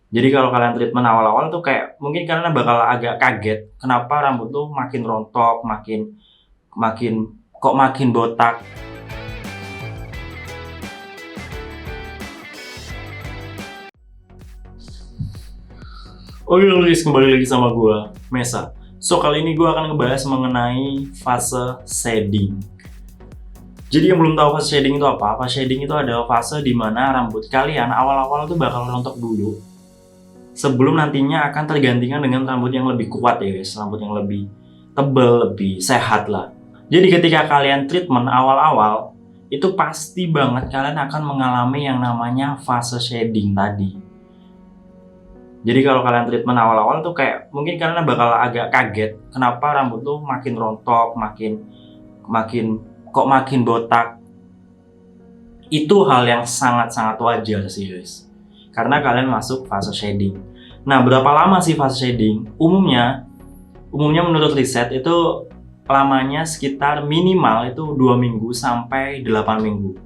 Jadi kalau kalian treatment awal-awal tuh kayak mungkin kalian bakal agak kaget, kenapa rambut tuh makin rontok, makin makin makin botak. Oke guys, kembali lagi sama gua, Mesa. So, kali ini gua akan ngebahas mengenai fase shading. Jadi yang belum tahu fase shading itu apa? Fase shading itu adalah fase di mana rambut kalian awal-awal tuh bakal rontok dulu. Sebelum nantinya akan tergantikan dengan rambut yang lebih kuat ya guys, rambut yang lebih tebal, lebih sehat lah. Jadi ketika kalian treatment awal-awal, itu pasti banget kalian akan mengalami yang namanya fase shading tadi. Jadi kalau kalian treatment awal-awal tuh kayak mungkin kalian bakal agak kaget, kenapa rambut tuh makin rontok, makin makin makin botak. Itu hal yang sangat-sangat wajar sih guys. Karena kalian masuk fase shading. Nah, berapa lama sih fase shading? Umumnya menurut riset itu lamanya sekitar minimal itu 2 minggu sampai 8 minggu.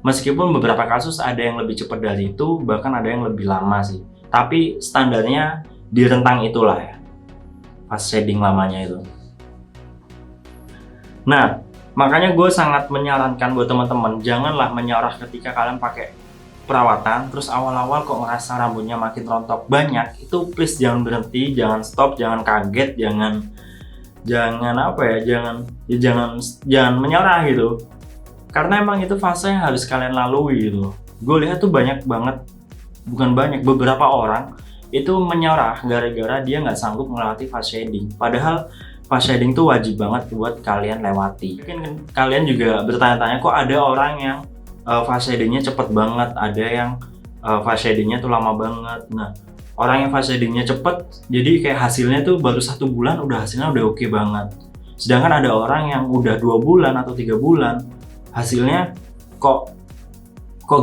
Meskipun beberapa kasus ada yang lebih cepat dari itu, bahkan ada yang lebih lama sih. Tapi standarnya di rentang itulah ya, fase shading lamanya itu. Nah, makanya gue sangat menyarankan buat teman-teman, janganlah menyorah ketika kalian pakai perawatan, terus awal-awal kok ngerasa rambutnya makin rontok banyak, itu please jangan berhenti, jangan stop, jangan kaget, jangan jangan menyerah gitu. Karena emang itu fase yang harus kalian lalui gitu. Gue lihat tuh beberapa orang itu menyerah gara-gara dia nggak sanggup melewati fase shading. Padahal fase shading tuh wajib banget buat kalian lewati. Mungkin kalian juga bertanya-tanya, kok ada orang yang fase shadingnya cepet banget, ada yang fase shadingnya tuh lama banget. Nah, orang yang fase shadingnya cepet, jadi kayak hasilnya tuh baru 1 bulan hasilnya udah oke banget. Sedangkan ada orang yang udah 2 bulan atau 3 bulan, hasilnya kok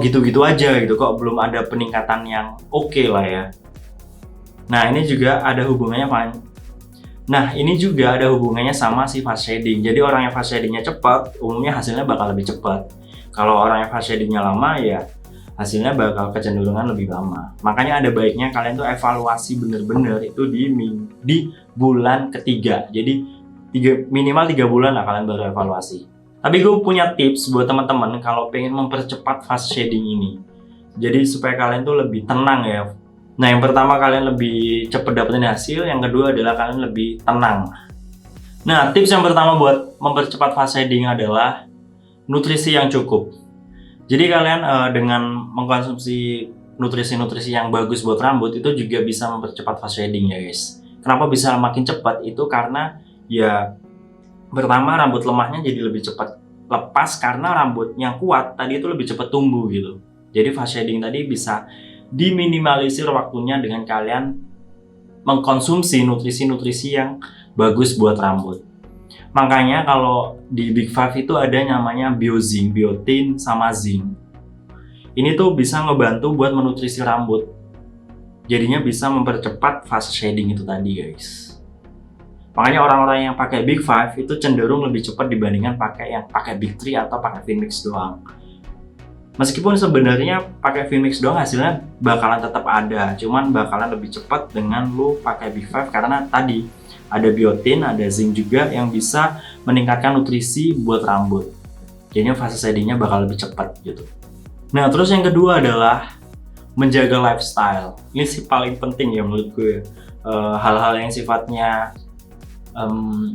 gitu-gitu aja gitu, kok belum ada peningkatan yang oke lah ya. Nah, ini juga ada hubungannya sama si fase shading. Jadi orang yang fase shadingnya cepat, umumnya hasilnya bakal lebih cepat. Kalau orang yang fase shadingnya lama, ya hasilnya bakal kecenderungan lebih lama. Makanya ada baiknya kalian tuh evaluasi bener-bener itu di bulan ketiga. Jadi minimal 3 bulan lah kalian baru evaluasi. Tapi gue punya tips buat teman-teman kalau pengen mempercepat fase shading ini. Jadi supaya kalian tuh lebih tenang ya. Nah, yang pertama kalian lebih cepat dapetin hasil, yang kedua adalah kalian lebih tenang. Nah, tips yang pertama buat mempercepat fase shading adalah nutrisi yang cukup. Jadi kalian dengan mengkonsumsi nutrisi-nutrisi yang bagus buat rambut itu juga bisa mempercepat fase shading ya guys. Kenapa bisa makin cepat? Itu karena ya pertama rambut lemahnya jadi lebih cepat lepas karena rambut yang kuat tadi itu lebih cepat tumbuh gitu. Jadi fase shading tadi bisa diminimalisir waktunya dengan kalian mengkonsumsi nutrisi-nutrisi yang bagus buat rambut. Makanya kalau di Big Five itu ada namanya biozinc, biotin, sama zinc. Ini tuh bisa ngebantu buat menutrisi rambut. Jadinya bisa mempercepat fase shading itu tadi guys. Makanya orang-orang yang pakai Big Five itu cenderung lebih cepat dibandingkan yang pakai Big Three atau pakai Finmix doang. Meskipun sebenarnya pakai Finmix doang hasilnya bakalan tetap ada, cuman bakalan lebih cepat dengan lu pakai Big Five karena tadi ada biotin, ada zinc juga yang bisa meningkatkan nutrisi buat rambut. Jadinya fase shadingnya bakal lebih cepat gitu. Nah, terus yang kedua adalah menjaga lifestyle. Ini sih paling penting ya menurut gue. Hal-hal yang sifatnya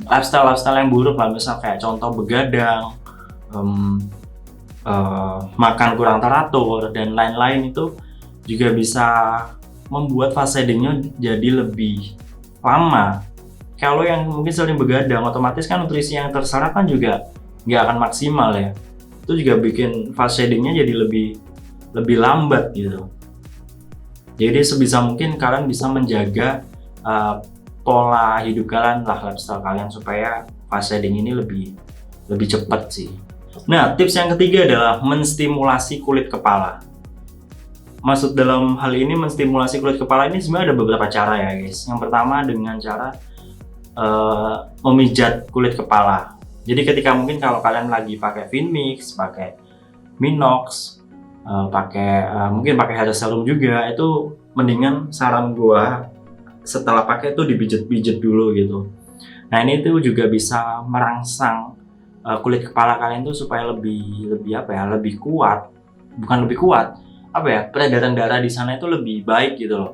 lifestyle yang buruk lah, misal kayak contoh begadang, makan kurang teratur dan lain-lain itu juga bisa membuat fase shadingnya jadi lebih lama. Kalau yang mungkin sering begadang, otomatis kan nutrisi yang terserap kan juga nggak akan maksimal ya. Itu juga bikin fase shadingnya jadi lebih lambat gitu. Jadi sebisa mungkin kalian bisa menjaga pola hidup kalian lah, lifestyle kalian supaya fase shading ini lebih cepat sih. Nah, tips yang ketiga adalah menstimulasi kulit kepala. Maksud dalam hal ini menstimulasi kulit kepala ini sebenarnya ada beberapa cara ya guys. Yang pertama dengan cara memijat kulit kepala. Jadi ketika mungkin kalau kalian lagi pakai Finmix, pakai Minox, mungkin pakai hair serum juga, itu mendingan saran gua setelah pakai tuh dipijet-pijet dulu gitu. Nah ini tuh juga bisa merangsang kulit kepala kalian tuh supaya lebih kuat, bukan lebih kuat, peredaran darah di sana itu lebih baik gitu loh.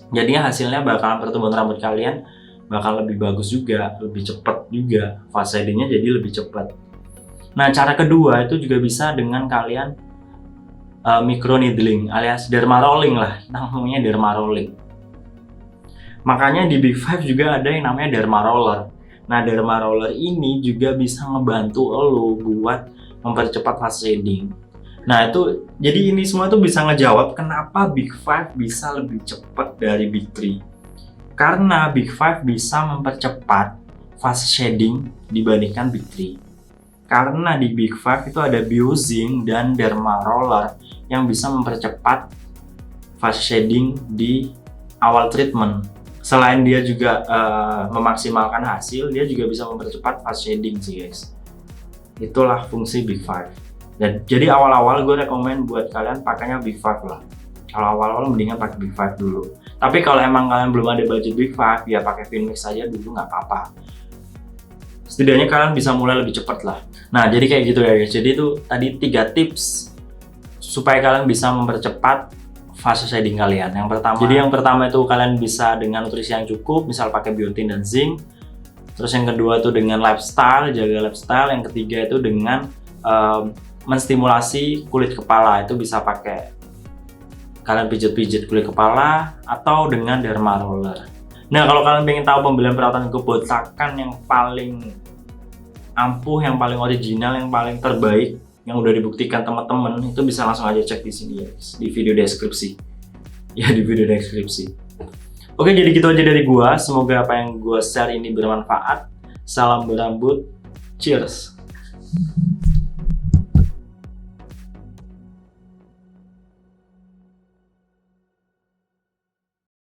Jadinya hasilnya bakalan pertumbuhan rambut kalian bakal lebih bagus juga, lebih cepat juga, fase sheddingnya jadi lebih cepat. Nah cara kedua itu juga bisa dengan kalian micro needling alias derma rolling lah, namanya derma rolling. Makanya di Big Five juga ada yang namanya derma roller. Nah derma roller ini juga bisa ngebantu lo buat mempercepat fase shedding. Nah itu, jadi ini semua tuh bisa ngejawab kenapa Big Five bisa lebih cepat dari Big Three. Karena Big Five bisa mempercepat fase shedding dibandingkan Big Three. Karena di Big Five itu ada biozing dan derma roller yang bisa mempercepat fase shedding di awal treatment. Selain dia juga memaksimalkan hasil, dia juga bisa mempercepat fase shedding sih guys. Itulah fungsi Big Five. Dan jadi awal-awal gue rekomen buat kalian pakainya Big Five lah. Kalau awal-awal mendingan pakai Big Five dulu. Tapi kalau emang kalian belum ada budget Big Five, ya pakai Finmix aja dulu nggak apa-apa. Setidaknya kalian bisa mulai lebih cepat lah. Nah jadi kayak gitu ya guys. Jadi itu tadi 3 tips supaya kalian bisa mempercepat fase shedding kalian. Yang pertama itu kalian bisa dengan nutrisi yang cukup, misal pakai biotin dan zinc. Terus yang kedua itu dengan lifestyle, jaga lifestyle. Yang ketiga itu dengan menstimulasi kulit kepala, itu bisa pakai kalian pijit-pijit kulit kepala atau dengan derma roller. Nah kalau kalian pengen tahu pembelian perawatan kebotakan yang paling ampuh, yang paling original, yang paling terbaik, yang udah dibuktikan teman-teman, itu bisa langsung aja cek di sini ya, di video deskripsi. Ya di video deskripsi. Oke jadi gitu aja dari gua. Semoga apa yang gua share ini bermanfaat. Salam berambut. Cheers.